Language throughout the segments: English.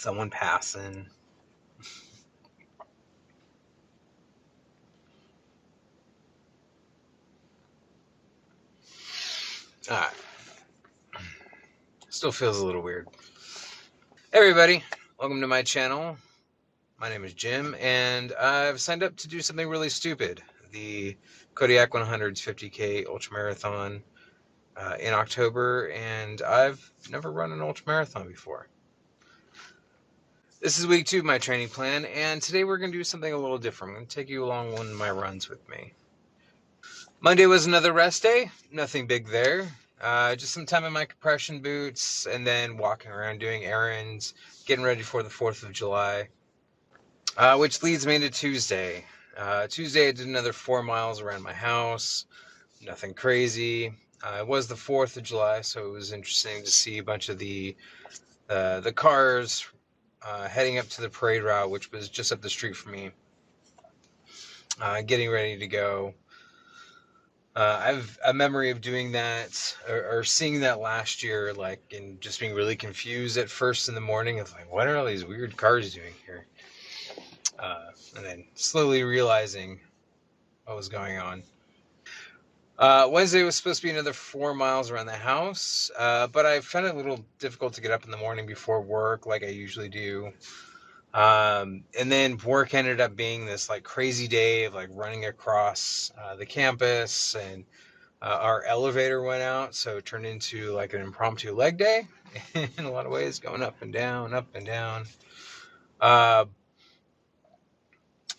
someone passing. Alright. Still feels a little weird. Hey everybody, welcome to my channel. My name is Jim, and I've signed up to do something really stupid. The Kodiak 100's 50K ultramarathon in October, and I've never run an ultramarathon before. This is week 2 of my training plan, and today we're going to do something a little different. I'm going to take you along one of my runs with me. Monday was another rest day. Nothing big there. Just some time in my compression boots, and then walking around doing errands, getting ready for the 4th of July. Which leads me to Tuesday. Tuesday I did another 4 miles around my house. Nothing crazy. It was the 4th of July, so it was interesting to see a bunch of the cars heading up to the parade route, which was just up the street from me, getting ready to go. I have a memory of doing that or seeing that last year, like, and just being really confused at first in the morning of like, what are all these weird cars doing here? And then slowly realizing what was going on. Wednesday was supposed to be another 4 miles around the house, but I found it a little difficult to get up in the morning before work like I usually do. And then work ended up being this like crazy day of like running across the campus, and our elevator went out, so it turned into like an impromptu leg day in a lot of ways, going up and down, up and down.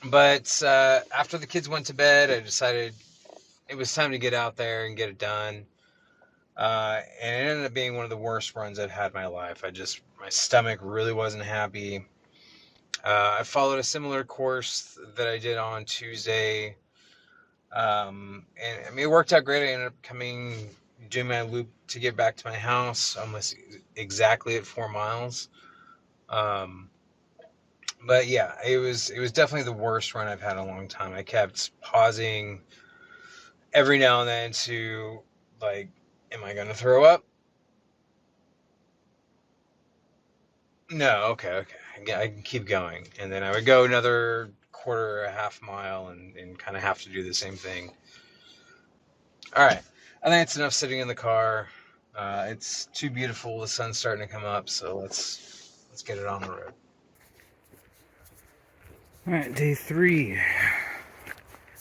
But after the kids went to bed, I decided it was time to get out there and get it done. And it ended up being one of the worst runs I've had in my life. My stomach really wasn't happy. I followed a similar course that I did on Tuesday. And I mean, it worked out great. I ended up doing my loop to get back to my house almost exactly at 4 miles. But yeah, it was definitely the worst run I've had in a long time. I kept pausing every now and then to like, am I going to throw up? No, okay. I can keep going. And then I would go another quarter or a half mile and kind of have to do the same thing. All right. I think it's enough sitting in the car. It's too beautiful. The sun's starting to come up, so let's get it on the road. All right, day 3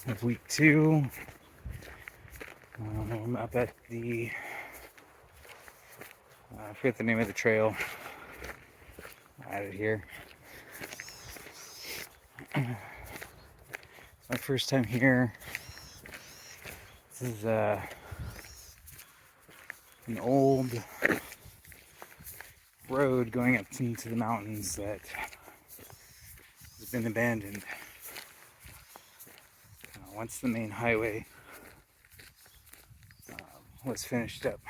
of week 2. I'm up at the I forget the name of the trail. I added here. My first time here. This is an old road going up into the mountains that has been abandoned. Once the main highway was finished up.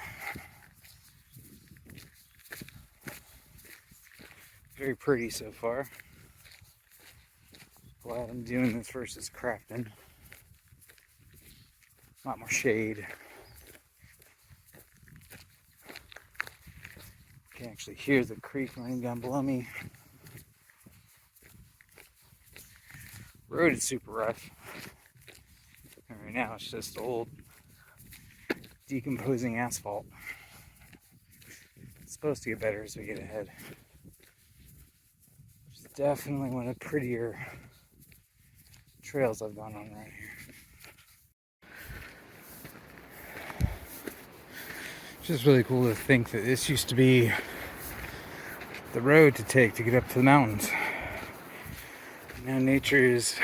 Very pretty so far. Glad I'm doing this versus crafting. A lot more shade. You can actually hear the creek running down below me. Road is super rough. And right now it's just old decomposing asphalt. It's supposed to get better as we get ahead. It's definitely one of the prettier trails I've gone on right here. It's just really cool to think that this used to be the road to take to get up to the mountains. Now nature has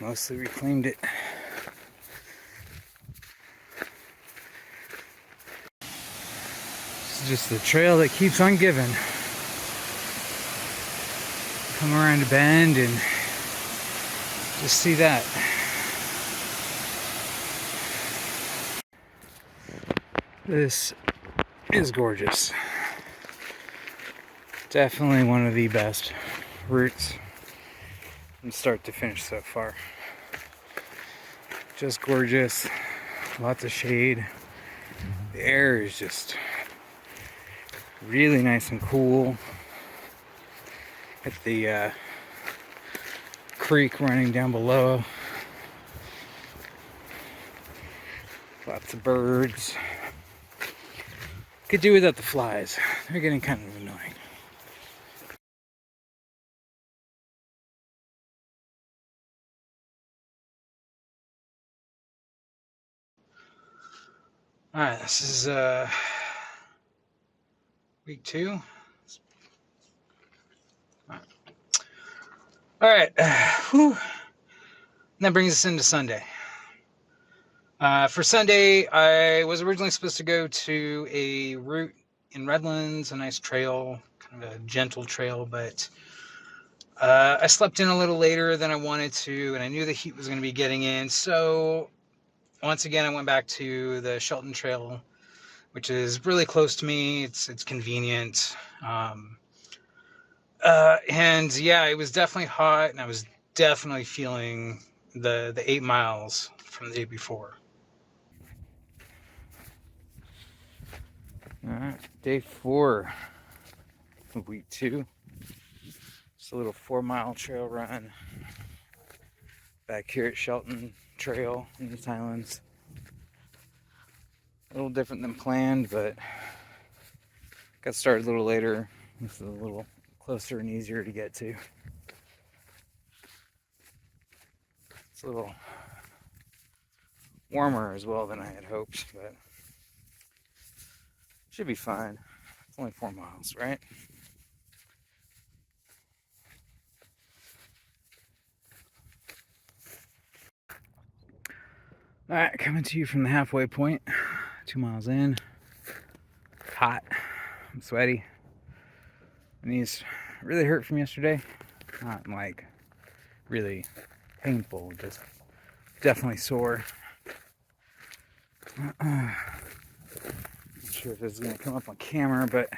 mostly reclaimed it. This is just the trail that keeps on giving. Come around a bend and just see that. This is gorgeous. Definitely one of the best routes from start to finish so far. Just gorgeous, lots of shade. The air is just really nice and cool. at the creek running down below. Lots of birds. Could do without the flies. They're getting kind of annoying. All right, this is week 2. All right, whew. And that brings us into Sunday. For Sunday, I was originally supposed to go to a route in Redlands, a nice trail, kind of a gentle trail, but I slept in a little later than I wanted to, and I knew the heat was going to be getting in. So once again, I went back to the Shelton Trail, which is really close to me. It's convenient. And yeah, it was definitely hot, and I was definitely feeling the 8 miles from the day before. All right, day 4 of week 2. Just a little 4-mile trail run back here at Shelton Trail in the Highlands. A little different than planned, but got started a little later. It's a little closer and easier to get to. It's a little warmer as well than I had hoped, but should be fine. It's only 4 miles, right? All right, coming to you from the halfway point, 2 miles in. It's hot, I'm sweaty. My knees really hurt from yesterday. Not like really painful, just definitely sore. Not sure if this is gonna come up on camera, but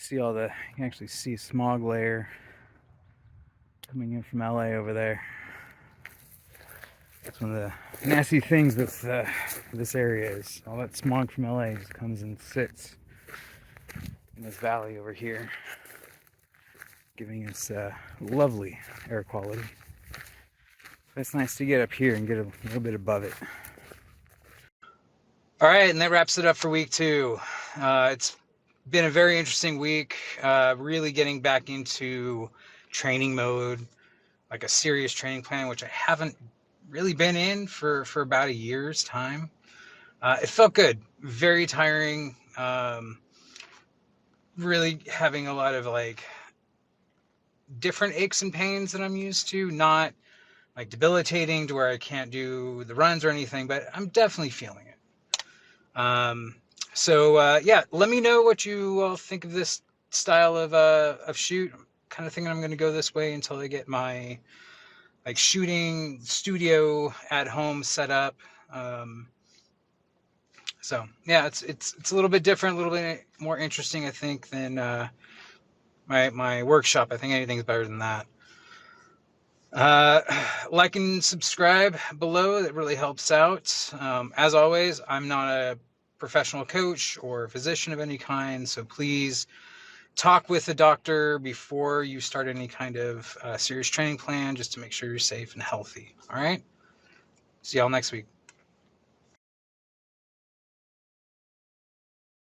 you can actually see smog layer coming in from LA over there. That's one of the nasty things with this area is all that smog from LA just comes and sits in this valley over here, giving us lovely air quality. But it's nice to get up here and get a little bit above it. All right, and that wraps it up for week 2. It's been a very interesting week, really getting back into training mode, like a serious training plan, which I haven't really been in for about a year's time. It felt good, very tiring, really having a lot of like different aches and pains that I'm used to, not like debilitating to where I can't do the runs or anything, but I'm definitely feeling it. Yeah, let me know what you all think of this style of shoot. I'm kind of thinking I'm going to go this way until I get my like shooting studio at home set up. So yeah, it's a little bit different, a little bit more interesting, I think, than my workshop. I think anything's better than that. Like and subscribe below. That really helps out. As always, I'm not a professional coach or physician of any kind, so please talk with a doctor before you start any kind of serious training plan, just to make sure you're safe and healthy. All right? See y'all next week.